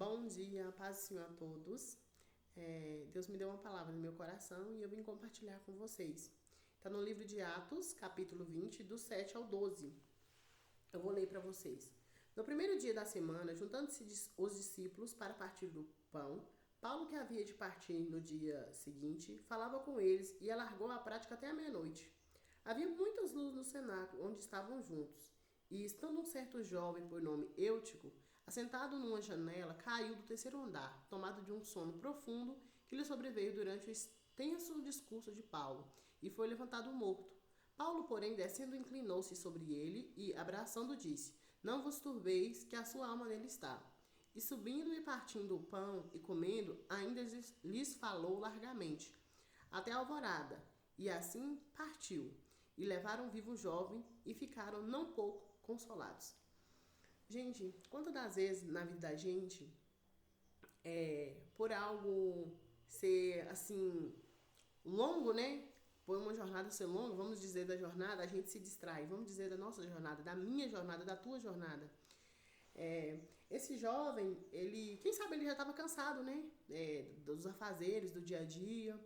Bom dia, paz do Senhor a todos. Deus me deu uma palavra no meu coração e eu vim compartilhar com vocês. Está no livro de Atos, capítulo 20, do 7 ao 12. Eu vou ler para vocês. No primeiro dia da semana, juntando-se os discípulos para partir do pão, Paulo, que havia de partir no dia seguinte, falava com eles e alargou a prática até a meia-noite. Havia muitas luzes no cenáculo onde estavam juntos. E estando um certo jovem por nome Eutico, assentado numa janela, caiu do terceiro andar, tomado de um sono profundo que lhe sobreveio durante o extenso discurso de Paulo, e foi levantado morto. Paulo, porém, descendo, inclinou-se sobre ele e, abraçando, disse: Não vos turbeis, que a sua alma nele está. E subindo e partindo o pão e comendo, ainda lhes falou largamente, até a alvorada. E assim partiu. E levaram vivo o jovem e ficaram não pouco consolados. Gente, quantas das vezes na vida da gente, por algo ser assim, longo, né? Por uma jornada ser longa, vamos dizer da jornada, a gente se distrai. Vamos dizer da nossa jornada, da minha jornada, da tua jornada. Esse jovem, ele, quem sabe ele já estava cansado, né? Dos afazeres do dia a dia.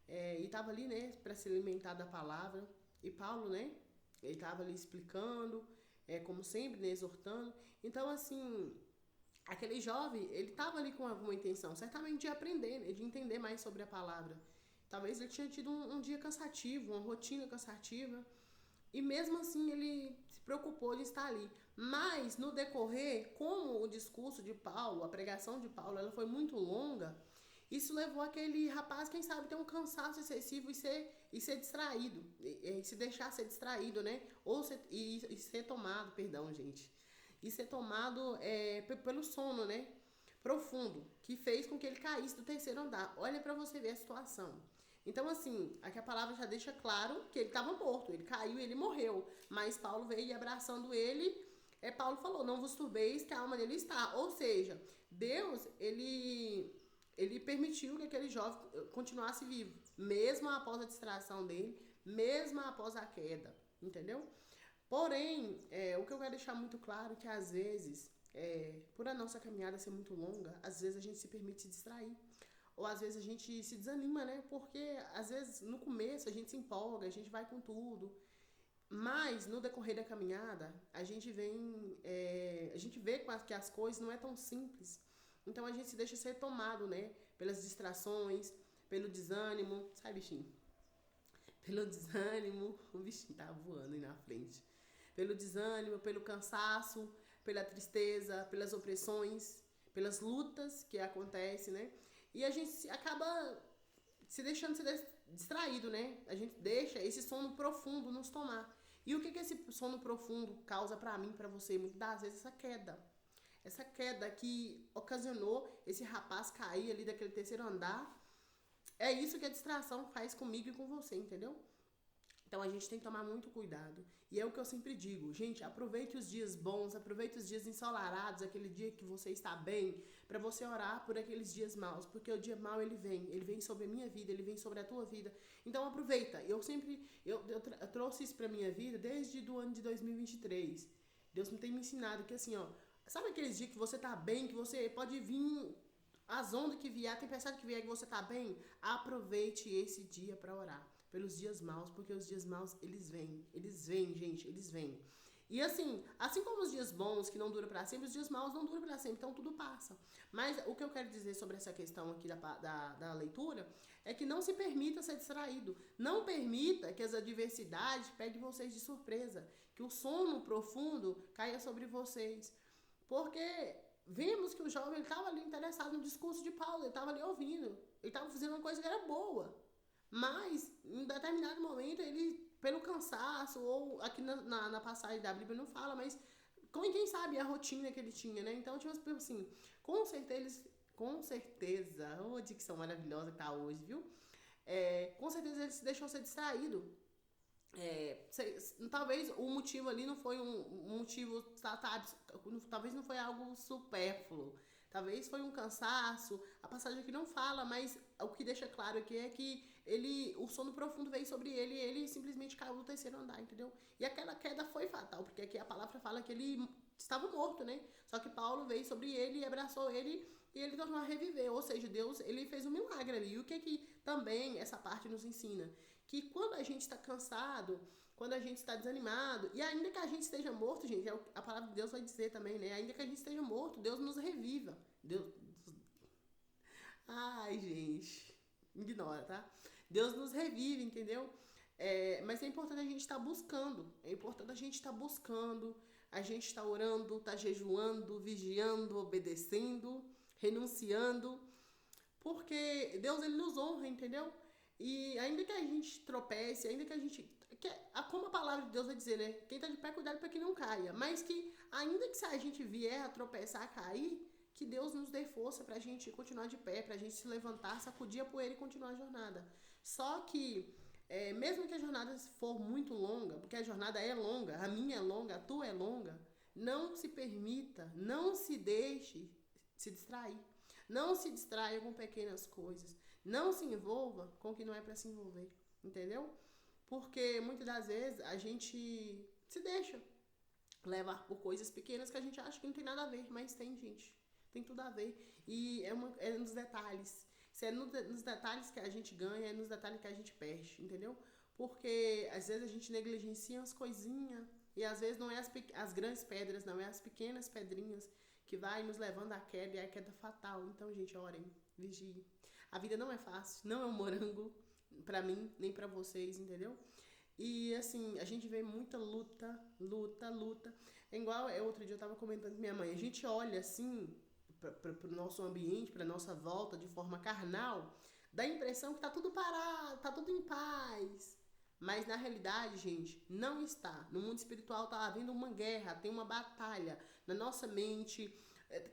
E estava ali, né, para se alimentar da palavra. E Paulo, né? Ele estava ali explicando, como sempre, né, exortando. Então, assim, aquele jovem, ele estava ali com alguma intenção, certamente de aprender, né, de entender mais sobre a palavra. Talvez ele tinha tido um dia cansativo, uma rotina cansativa. E mesmo assim ele se preocupou de estar ali. Mas no decorrer, como o discurso de Paulo, a pregação de Paulo, ela foi muito longa, isso levou aquele rapaz, quem sabe, ter um cansaço excessivo e ser distraído. E se deixar ser distraído, né? E ser tomado, perdão, gente. E ser tomado pelo sono, né? Profundo, que fez com que ele caísse do terceiro andar. Olha para você ver a situação. Então, assim, aqui a palavra já deixa claro que ele estava morto, ele caiu e ele morreu. Mas Paulo veio e abraçando ele, Paulo falou, não vos turbeis que a alma dele está. Ou seja, Deus, ele permitiu que aquele jovem continuasse vivo, mesmo após a distração dele, mesmo após a queda, entendeu? Porém, o que eu quero deixar muito claro é que às vezes, por a nossa caminhada ser muito longa, às vezes a gente se permite se distrair. Ou às vezes a gente se desanima, né? Porque às vezes no começo a gente se empolga, a gente vai com tudo. Mas no decorrer da caminhada, a gente a gente vê que as coisas não é tão simples. Então a gente se deixa ser tomado, né? Pelas distrações, pelo desânimo, sabe, bichinho? Pelo desânimo, o bichinho tá voando aí na frente. Pelo desânimo, pelo cansaço, pela tristeza, pelas opressões, pelas lutas que acontecem, né? E a gente acaba se deixando ser distraído, né? A gente deixa esse sono profundo nos tomar. E o que esse sono profundo causa para mim, para você? Muitas das vezes essa queda. Essa queda que ocasionou esse rapaz cair ali daquele terceiro andar. É isso que a distração faz comigo e com você, entendeu? Então a gente tem que tomar muito cuidado. E é o que eu sempre digo, gente, aproveite os dias bons, aproveite os dias ensolarados, aquele dia que você está bem, para você orar por aqueles dias maus, porque o dia mau ele vem sobre a minha vida, ele vem sobre a tua vida. Então aproveita. Eu trouxe isso para minha vida desde do ano de 2023. Deus tem me ensinado que assim, ó, sabe aqueles dias que você tá bem, que você pode vir as ondas que vier, a tempestade que vier, que você tá bem, aproveite esse dia para orar pelos dias maus, porque os dias maus, eles vêm, gente, eles vêm. E assim como os dias bons, que não duram para sempre, os dias maus não duram para sempre, então tudo passa. Mas o que eu quero dizer sobre essa questão aqui da leitura é que não se permita ser distraído. Não permita que as adversidades peguem vocês de surpresa, que o sono profundo caia sobre vocês. Porque vimos que o jovem estava ali interessado no discurso de Paulo, ele estava ali ouvindo, ele estava fazendo uma coisa que era boa. Mas, em determinado momento, ele, pelo cansaço, ou aqui na passagem da Bíblia não fala, mas quem sabe a rotina que ele tinha, né? Então, tipo assim, com certeza, ô dicção maravilhosa que tá hoje, viu? Com certeza ele se deixou ser distraído. Talvez o motivo ali não foi um motivo, talvez não foi algo supérfluo, talvez foi um cansaço, a passagem aqui não fala, mas o que deixa claro aqui é que o sono profundo veio sobre ele e ele simplesmente caiu do terceiro andar, entendeu? E aquela queda foi fatal, porque aqui a palavra fala que ele estava morto, né? Só que Paulo veio sobre ele e abraçou ele e ele tornou a reviver. Ou seja, Deus, ele fez um milagre ali. E o que também essa parte nos ensina? Que quando a gente está cansado, quando a gente está desanimado, e ainda que a gente esteja morto, gente, a palavra de Deus vai dizer também, né? Ainda que a gente esteja morto, Deus nos reviva. Deus... Ai, gente, ignora, tá? Deus nos revive, entendeu? Mas é importante a gente estar buscando. É importante a gente estar buscando. A gente está orando, está jejuando, vigiando, obedecendo, renunciando. Porque Deus, ele nos honra, entendeu? E ainda que a gente tropece, ainda que a gente... como a palavra de Deus vai dizer, né? Quem está de pé, cuidado para que não caia. Mas que ainda que se a gente vier a tropeçar, a cair, que Deus nos dê força para a gente continuar de pé, para a gente se levantar, sacudir a poeira e continuar a jornada. Só que, mesmo que a jornada for muito longa, porque a jornada é longa, a minha é longa, a tua é longa, não se permita, não se deixe se distrair. Não se distraia com pequenas coisas. Não se envolva com o que não é para se envolver. Entendeu? Porque muitas das vezes a gente se deixa levar por coisas pequenas que a gente acha que não tem nada a ver, mas tem, gente. Tem tudo a ver. E é nos detalhes. Se é nos detalhes que a gente ganha, é nos detalhes que a gente perde, entendeu? Porque às vezes a gente negligencia as coisinhas e às vezes não é as grandes pedras, não é as pequenas pedrinhas que vai nos levando à queda e à queda fatal. Então, gente, orem, vigiem. A vida não é fácil, não é um morango pra mim, nem pra vocês, entendeu? E, assim, a gente vê muita luta. É igual, outro dia eu tava comentando com minha mãe, a gente olha, assim, pro nosso ambiente, pra nossa volta, de forma carnal, dá a impressão que tá tudo parado, tá tudo em paz. Mas, na realidade, gente, não está. No mundo espiritual tá havendo uma guerra, tem uma batalha na nossa mente.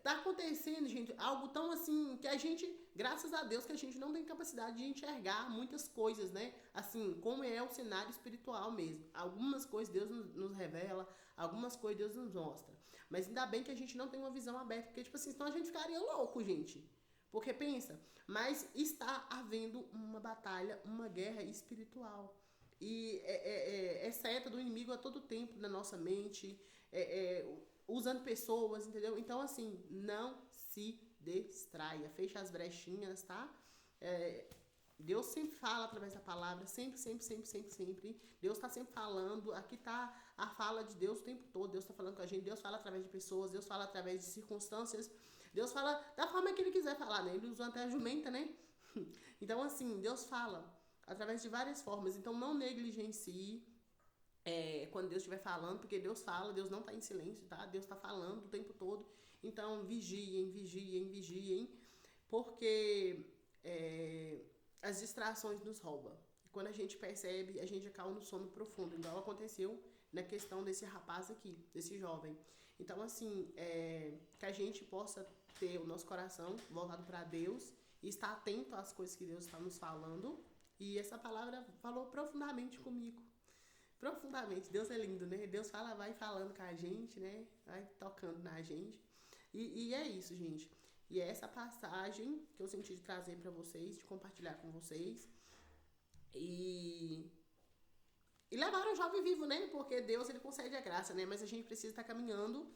Tá acontecendo, gente, algo tão assim, que a gente, graças a Deus, que a gente não tem capacidade de enxergar muitas coisas, né? Assim, como é o cenário espiritual mesmo. Algumas coisas Deus nos revela, algumas coisas Deus nos mostra. Mas ainda bem que a gente não tem uma visão aberta, porque, tipo assim, senão a gente ficaria louco, gente. Porque pensa, mas está havendo uma batalha, uma guerra espiritual. E é seta do inimigo a todo tempo na nossa mente, usando pessoas, entendeu? Então, assim, não se distraia, fecha as brechinhas, tá? Deus sempre fala através da palavra, sempre. Deus está sempre falando, aqui está a fala de Deus o tempo todo, Deus está falando com a gente, Deus fala através de pessoas, Deus fala através de circunstâncias, Deus fala da forma que Ele quiser falar, né? Ele usou até a jumenta, né? Então, assim, Deus fala através de várias formas, então não negligencie quando Deus estiver falando, porque Deus fala, Deus não está em silêncio, tá? Deus está falando o tempo todo. Então, vigiem, porque as distrações nos roubam. E quando a gente percebe, a gente cai no sono profundo, igual aconteceu na questão desse rapaz aqui, desse jovem. Então, assim, que a gente possa ter o nosso coração voltado para Deus e estar atento às coisas que Deus está nos falando. E essa palavra falou profundamente comigo. Profundamente. Deus é lindo, né? Deus vai falando com a gente, né? Vai tocando na gente. E é isso, gente. E é essa passagem que eu senti de trazer para vocês, de compartilhar com vocês. E levar o jovem vivo, né? Porque Deus, ele concede a graça, né? Mas a gente precisa estar caminhando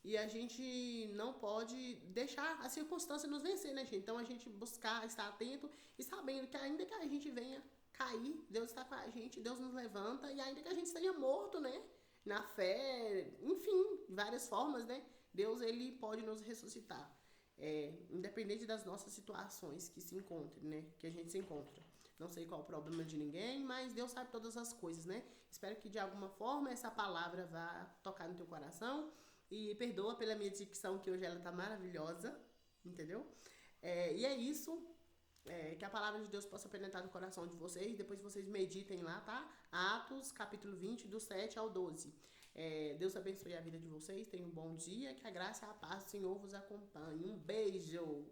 e a gente não pode deixar a circunstância nos vencer, né, gente? Então a gente buscar, estar atento e sabendo que ainda que a gente venha cair, Deus está com a gente, Deus nos levanta, e ainda que a gente esteja morto, né, na fé, enfim, de várias formas, né, Deus, ele pode nos ressuscitar, independente das nossas situações que se encontrem, né, que a gente se encontra. Não sei qual é o problema de ninguém, mas Deus sabe todas as coisas, né? Espero que de alguma forma essa palavra vá tocar no teu coração. E perdoa pela minha dicção, que hoje ela tá maravilhosa, entendeu? E é isso. Que a palavra de Deus possa penetrar no coração de vocês. Depois vocês meditem lá, tá? Atos, capítulo 20, do 7 ao 12. Deus abençoe a vida de vocês. Tenham um bom dia. Que a graça e a paz do Senhor vos acompanhe. Um beijo!